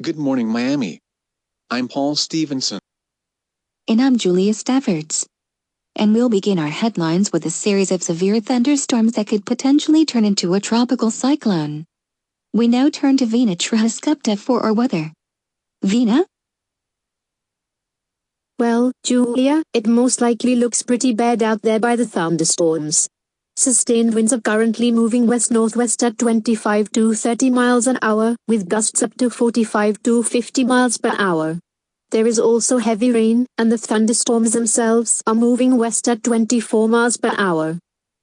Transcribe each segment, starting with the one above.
Good morning, Miami. I'm Paul Stevenson. And I'm Julia Staffords. And we'll begin our headlines with a series of severe thunderstorms that could potentially turn into a tropical cyclone. We now turn to Vina Trahaskupta for our weather. Vina? Well, Julia, it most likely looks pretty bad out there by the thunderstorms. Sustained winds are currently moving west-northwest at 25 to 30 miles an hour, with gusts up to 45 to 50 miles per hour. There is also heavy rain, and the thunderstorms themselves are moving west at 24 miles per hour.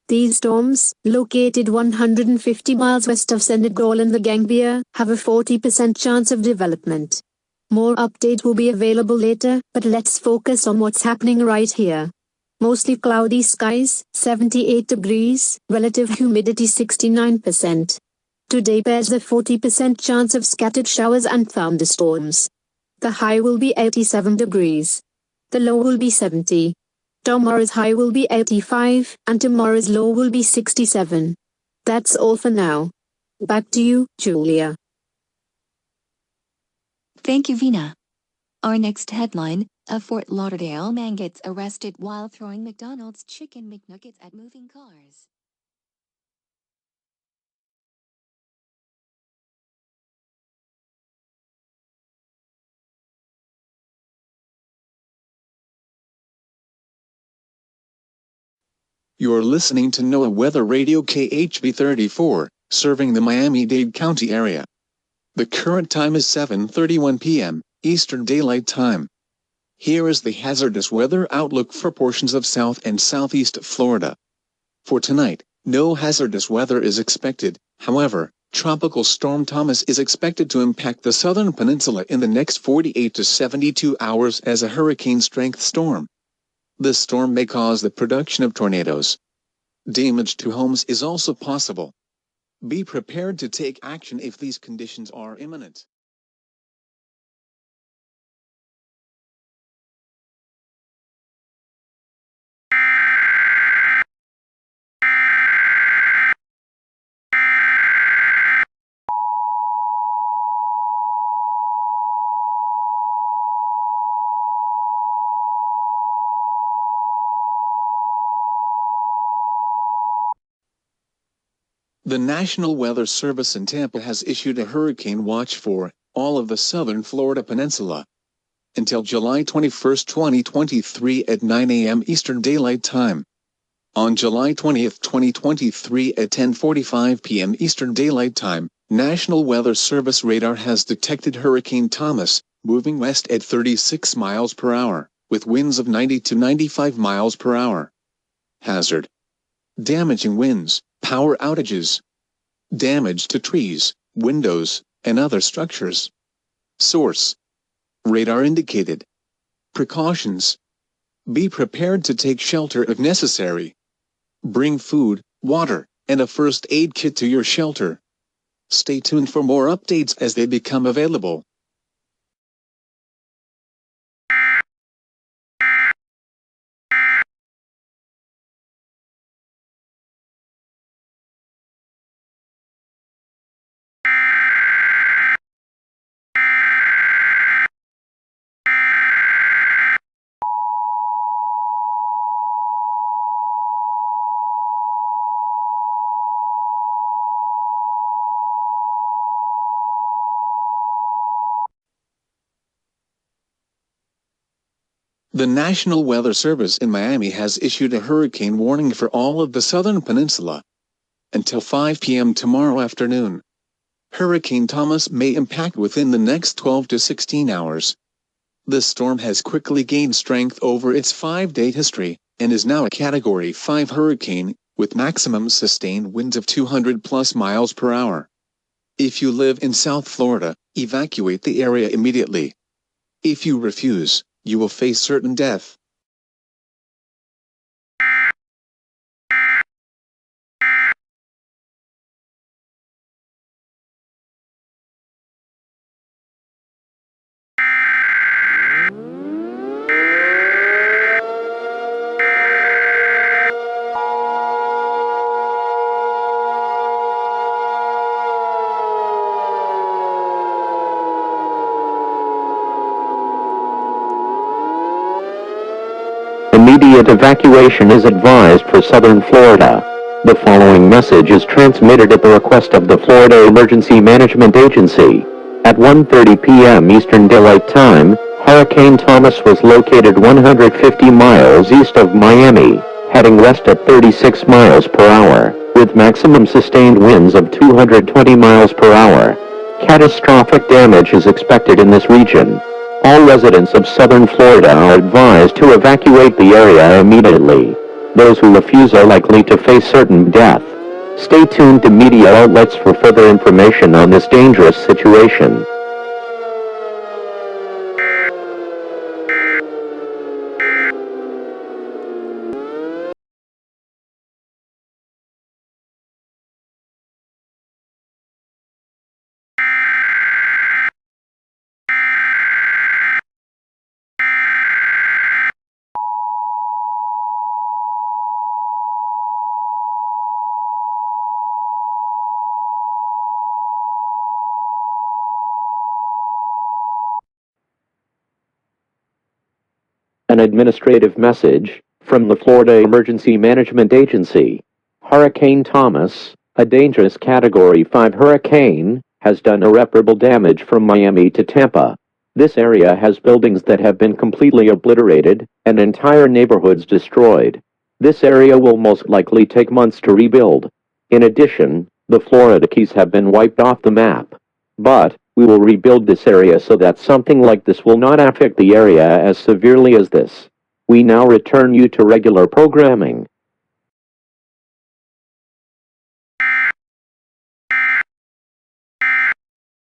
These storms, located 150 miles west of Senegal and the Gambia, have a 40% chance of development. More updates will be available later, but let's focus on what's happening right here. Mostly cloudy skies, 78 degrees, relative humidity 69%. Today bears a 40% chance of scattered showers and thunderstorms. The high will be 87 degrees. The low will be 70. Tomorrow's high will be 85, and tomorrow's low will be 67. That's all for now. Back to you, Julia. Thank you, Vina. Our next headline, a Fort Lauderdale man gets arrested while throwing McDonald's chicken McNuggets at moving cars. You're listening to NOAA Weather Radio KHB 34, serving the Miami-Dade County area. The current time is 7:31 p.m. Eastern Daylight Time. Here is the hazardous weather outlook for portions of South and Southeast Florida. For tonight, no hazardous weather is expected. However, Tropical Storm Thomas is expected to impact the southern peninsula in the next 48 to 72 hours as a hurricane-strength storm. This storm may cause the production of tornadoes. Damage to homes is also possible. Be prepared to take action if these conditions are imminent. The National Weather Service in Tampa has issued a hurricane watch for all of the southern Florida peninsula until July 21, 2023 at 9 a.m. Eastern Daylight Time. On July 20, 2023 at 10:45 p.m. Eastern Daylight Time, National Weather Service radar has detected Hurricane Thomas, moving west at 36 miles per hour, with winds of 90 to 95 miles per hour. Hazard: damaging winds, power outages, damage to trees, windows, and other structures. Source: radar indicated. Precautions: be prepared to take shelter if necessary. Bring food, water, and a first aid kit to your shelter. Stay tuned for more updates as they become available. The National Weather Service in Miami has issued a hurricane warning for all of the southern peninsula until 5 p.m. tomorrow afternoon. Hurricane Thomas may impact within the next 12 to 16 hours. This storm has quickly gained strength over its 5-day history and is now a Category 5 hurricane with maximum sustained winds of 200+ miles per hour. If you live in South Florida, evacuate the area immediately. If you refuse, you will face certain death. immediate evacuation is advised for southern Florida. The following message is transmitted at the request of the Florida Emergency Management Agency. At 1:30 p.m. Eastern Daylight Time, Hurricane Thomas was located 150 miles east of Miami, heading west at 36 miles per hour, with maximum sustained winds of 220 miles per hour. Catastrophic damage is expected in this region. All residents of southern Florida are advised to evacuate the area immediately. Those who refuse are likely to face certain death. Stay tuned to media outlets for further information on this dangerous situation. An administrative message from the Florida Emergency Management Agency. Hurricane Thomas, a dangerous Category 5 hurricane, has done irreparable damage from Miami to Tampa. This area has buildings that have been completely obliterated, and entire neighborhoods destroyed. This area will most likely take months to rebuild. In addition, the Florida Keys have been wiped off the map. But we will rebuild this area so that something like this will not affect the area as severely as this. We now return you to regular programming.